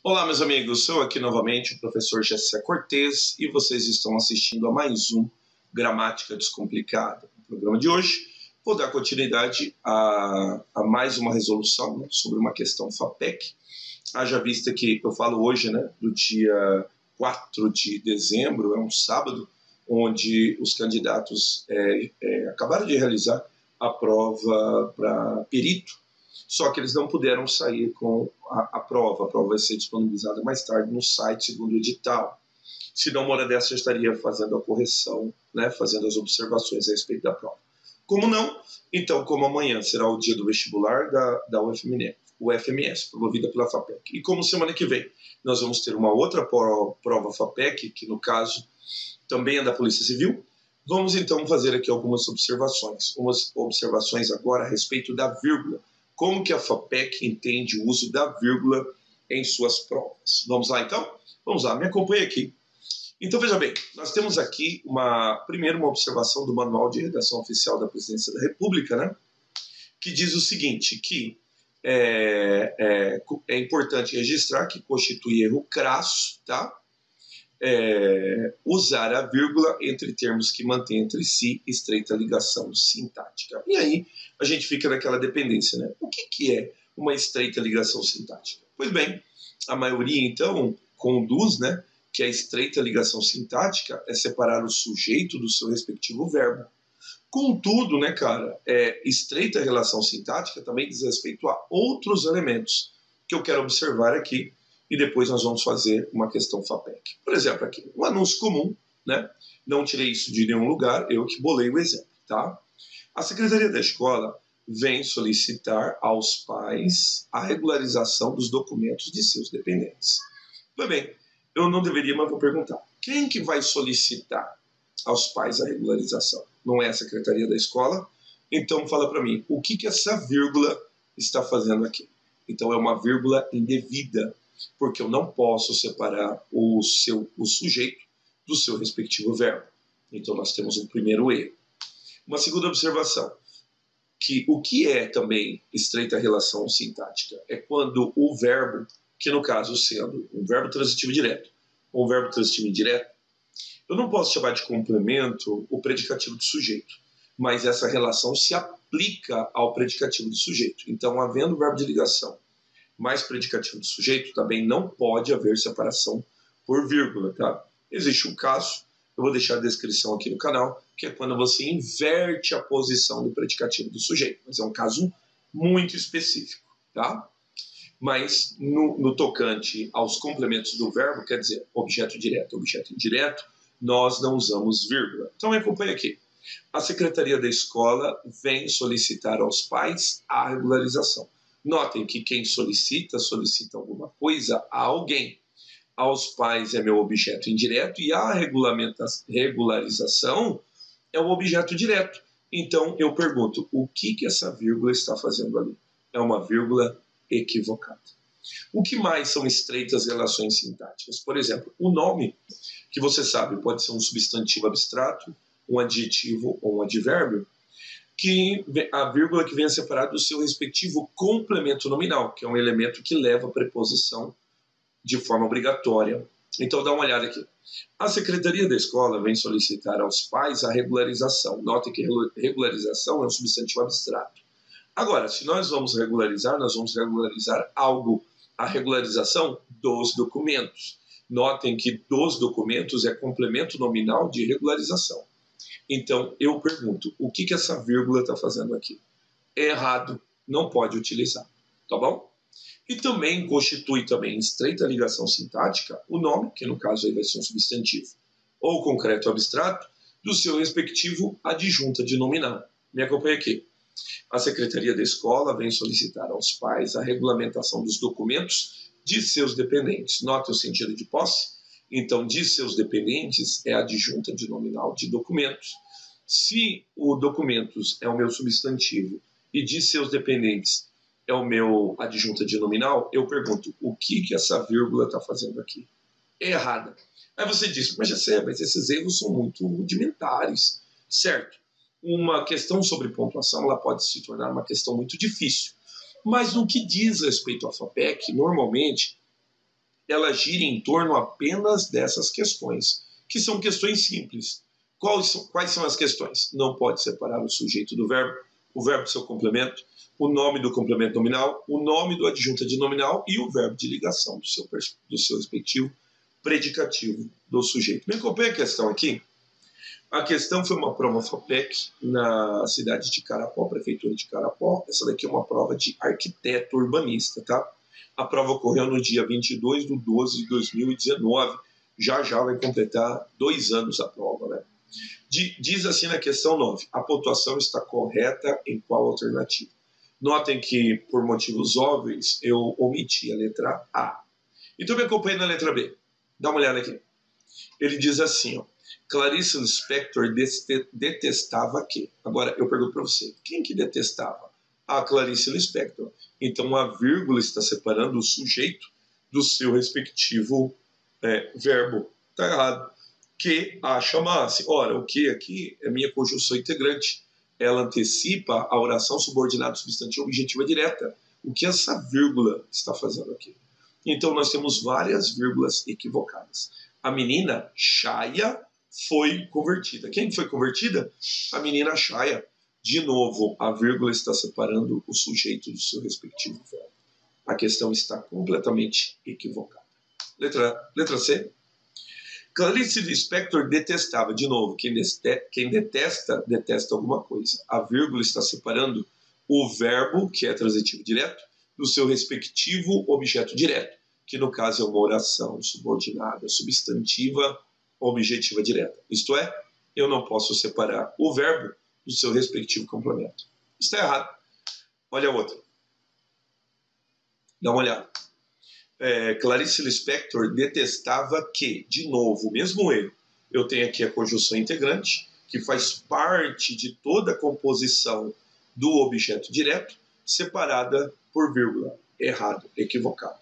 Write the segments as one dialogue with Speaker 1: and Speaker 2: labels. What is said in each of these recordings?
Speaker 1: Olá, meus amigos, sou aqui novamente o professor Jessé Cortez e vocês estão assistindo a mais um Gramática Descomplicada. No programa de hoje, vou dar continuidade a mais uma resolução, né, sobre uma questão FAPEC. Haja vista que eu falo hoje, né, do dia 4 de dezembro, é um sábado, onde os candidatos acabaram de realizar a prova para perito, só que eles não puderam sair com a prova. A prova vai ser disponibilizada mais tarde no site, segundo o edital. Se não, uma hora dessa eu estaria fazendo a correção, né, fazendo as observações a respeito da prova. Como não? Então, como amanhã será o dia do vestibular da UFMS, promovida pela FAPEC. E como semana que vem nós vamos ter uma outra prova FAPEC, que no caso também é da Polícia Civil, vamos então fazer aqui algumas observações. Umas observações agora a respeito da vírgula. Como que a FAPEC entende o uso da vírgula em suas provas? Vamos lá então? Vamos lá, me acompanhe aqui. Então veja bem, nós temos aqui primeiro uma observação do Manual de Redação Oficial da Presidência da República, né? Que diz o seguinte, que é importante registrar que constitui erro crasso, tá? Usar a vírgula entre termos que mantêm entre si estreita ligação sintática. E aí a gente fica naquela dependência, né? O que é uma estreita ligação sintática? Pois bem, a maioria então conduz, né, que a estreita ligação sintática é separar o sujeito do seu respectivo verbo. Contudo, né, cara, estreita relação sintática também diz respeito a outros elementos que eu quero observar aqui, e depois nós vamos fazer uma questão FAPEC. Por exemplo, aqui, um anúncio comum, né? Não tirei isso de nenhum lugar, eu que bolei o exemplo, tá? A Secretaria da Escola vem solicitar aos pais a regularização dos documentos de seus dependentes. Pois bem, eu não deveria, mas vou perguntar. Quem que vai solicitar aos pais a regularização? Não é a Secretaria da Escola? Então fala para mim, o que essa vírgula está fazendo aqui? Então é uma vírgula indevida, porque eu não posso separar o sujeito do seu respectivo verbo. Então nós temos um primeiro erro. Uma segunda observação, que o que é também estreita relação sintática? É quando o verbo, que no caso sendo um verbo transitivo direto ou um verbo transitivo indireto, eu não posso chamar de complemento o predicativo do sujeito, mas essa relação se aplica ao predicativo do sujeito. Então, havendo verbo de ligação mais predicativo do sujeito, também não pode haver separação por vírgula, tá? Existe um caso, eu vou deixar a descrição aqui no canal, que é quando você inverte a posição do predicativo do sujeito, mas é um caso muito específico, tá? Mas no tocante aos complementos do verbo, quer dizer, objeto direto, objeto indireto, nós não usamos vírgula. Então me acompanhe aqui. A Secretaria da Escola vem solicitar aos pais a regularização. Notem que quem solicita alguma coisa a alguém. Aos pais é meu objeto indireto e a regularização é o objeto direto. Então eu pergunto, o que essa vírgula está fazendo ali? É uma vírgula equivocada. O que mais são estreitas relações sintáticas? Por exemplo, o nome, que você sabe pode ser um substantivo abstrato, um adjetivo ou um advérbio, que a vírgula que vem a separar do seu respectivo complemento nominal, que é um elemento que leva a preposição de forma obrigatória. Então dá uma olhada aqui. A Secretaria da Escola vem solicitar aos pais a regularização. Note que regularização é um substantivo abstrato. Agora, se nós vamos regularizar algo, a regularização dos documentos. Notem que dos documentos é complemento nominal de regularização. Então, eu pergunto, o que essa vírgula está fazendo aqui? É errado, não pode utilizar, tá bom? E também constitui também estreita ligação sintática o nome, que no caso aí vai ser um substantivo, ou concreto ou abstrato, do seu respectivo adjunta de nominal. Me acompanha aqui. A Secretaria da Escola vem solicitar aos pais a regulamentação dos documentos de seus dependentes. Note o sentido de posse? Então, de seus dependentes é a adjunta de nominal de documentos. Se o documentos é o meu substantivo e de seus dependentes é o meu adjunta de nominal, eu pergunto, o que essa vírgula está fazendo aqui? É errada. Aí você diz, mas esses erros são muito rudimentares, certo? Uma questão sobre pontuação ela pode se tornar uma questão muito difícil. Mas no que diz respeito à FAPEC, normalmente ela gira em torno apenas dessas questões, que são questões simples. Quais são as questões? Não pode separar o sujeito do verbo, o verbo do seu complemento, o nome do complemento nominal, o nome do adjunto adnominal e o verbo de ligação do seu respectivo predicativo do sujeito. Me acompanha a questão aqui? A questão foi uma prova FAPEC na cidade de Carapó, prefeitura de Carapó. Essa daqui é uma prova de arquiteto urbanista, tá? A prova ocorreu no dia 22/12/2019. Já vai completar 2 anos a prova, né? Diz assim na questão 9, a pontuação está correta em qual alternativa? Notem que, por motivos óbvios, eu omiti a letra A. Então me acompanhe na letra B. Dá uma olhada aqui. Ele diz assim, ó, Clarice Lispector detestava que? Agora, eu pergunto para você, quem que detestava? A Clarice Lispector. Então, a vírgula está separando o sujeito do seu respectivo verbo. Está errado. Que a chamasse. Ora, o que aqui é minha conjunção integrante. Ela antecipa a oração subordinada substantiva objetiva direta. O que essa vírgula está fazendo aqui? Então, nós temos várias vírgulas equivocadas. A menina Chaya foi convertida. Quem foi convertida? A menina Chaya. De novo, a vírgula está separando o sujeito do seu respectivo verbo. A questão está completamente equivocada. Letra C. Clarice Lispector detestava. De novo, quem detesta, detesta alguma coisa. A vírgula está separando o verbo, que é transitivo direto, do seu respectivo objeto direto, que no caso é uma oração subordinada, substantiva, objetiva direta. Isto é, eu não posso separar o verbo do seu respectivo complemento. Está errado. Olha a outra. Dá uma olhada. Clarice Lispector detestava que, de novo, o mesmo erro. Eu tenho aqui a conjunção integrante, que faz parte de toda a composição do objeto direto, separada por vírgula. Errado, equivocado.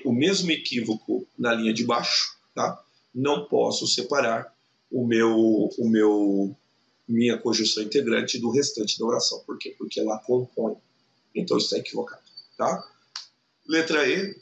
Speaker 1: O mesmo equívoco na linha de baixo, tá? Não posso separar minha conjunção integrante do restante da oração. Por quê? Porque ela compõe. Então está equivocado, tá? Letra E.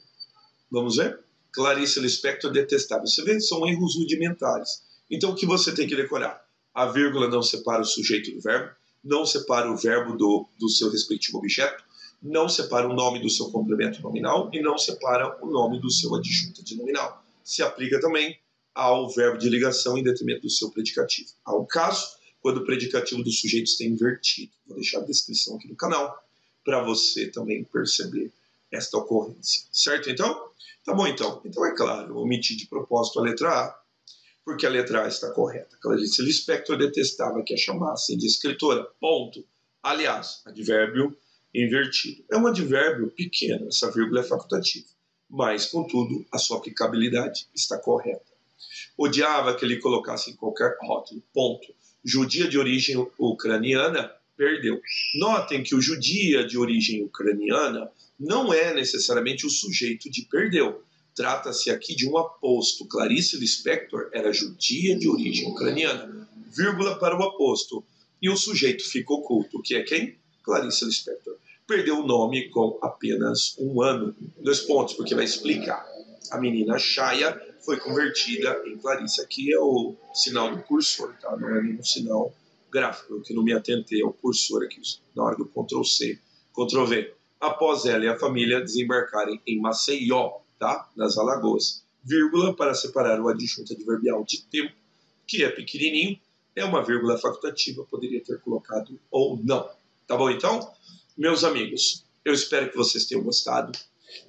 Speaker 1: Vamos ver? Clarice Lispector detestava. Você vê? São erros rudimentares. Então, o que você tem que decorar? A vírgula não separa o sujeito do verbo, não separa o verbo do seu respectivo objeto, não separa o nome do seu complemento nominal e não separa o nome do seu adjunto adnominal. Se aplica também ao verbo de ligação em detrimento do seu predicativo. Há um caso quando o predicativo do sujeito está invertido. Vou deixar a descrição aqui no canal para você também perceber esta ocorrência. Certo, então? Tá bom, então. Então, é claro, eu omiti de propósito a letra A, porque a letra A está correta. Clarice Lispector detestava que a chamassem de escritora. Ponto. Aliás, advérbio invertido. É um advérbio pequeno, essa vírgula é facultativa. Mas, contudo, a sua aplicabilidade está correta. Odiava que ele colocasse em qualquer rótulo. Ponto. Judia de origem ucraniana, perdeu. Notem que o judia de origem ucraniana não é necessariamente o sujeito de perdeu. Trata-se aqui de um aposto. Clarice Lispector era judia de origem ucraniana. Vírgula para o aposto. E o sujeito fica oculto, que é quem? Clarice Lispector. Perdeu o nome com apenas 1 ano. 2 pontos, porque vai explicar. A menina Chaya foi convertida em Clarice. Aqui é o sinal do cursor, tá? Não é nenhum sinal gráfico. Eu que não me atentei ao cursor aqui, na hora do Ctrl+C, Ctrl+V. Após ela e a família desembarcarem em Maceió, tá? Nas Alagoas. Vírgula para separar o adjunto adverbial de tempo, que é pequenininho, é uma vírgula facultativa, poderia ter colocado ou não. Tá bom, então? Meus amigos, eu espero que vocês tenham gostado.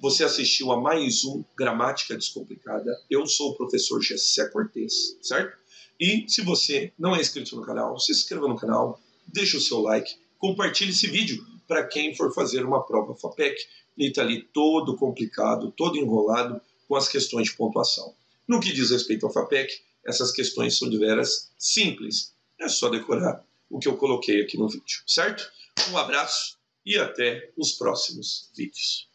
Speaker 1: Você assistiu a mais um Gramática Descomplicada. Eu sou o professor Gessé Cortez, certo? E se você não é inscrito no canal, se inscreva no canal, deixe o seu like, compartilhe esse vídeo para quem for fazer uma prova FAPEC e está ali todo complicado, todo enrolado com as questões de pontuação. No que diz respeito ao FAPEC, essas questões são de veras simples. É só decorar o que eu coloquei aqui no vídeo, certo? Um abraço e até os próximos vídeos.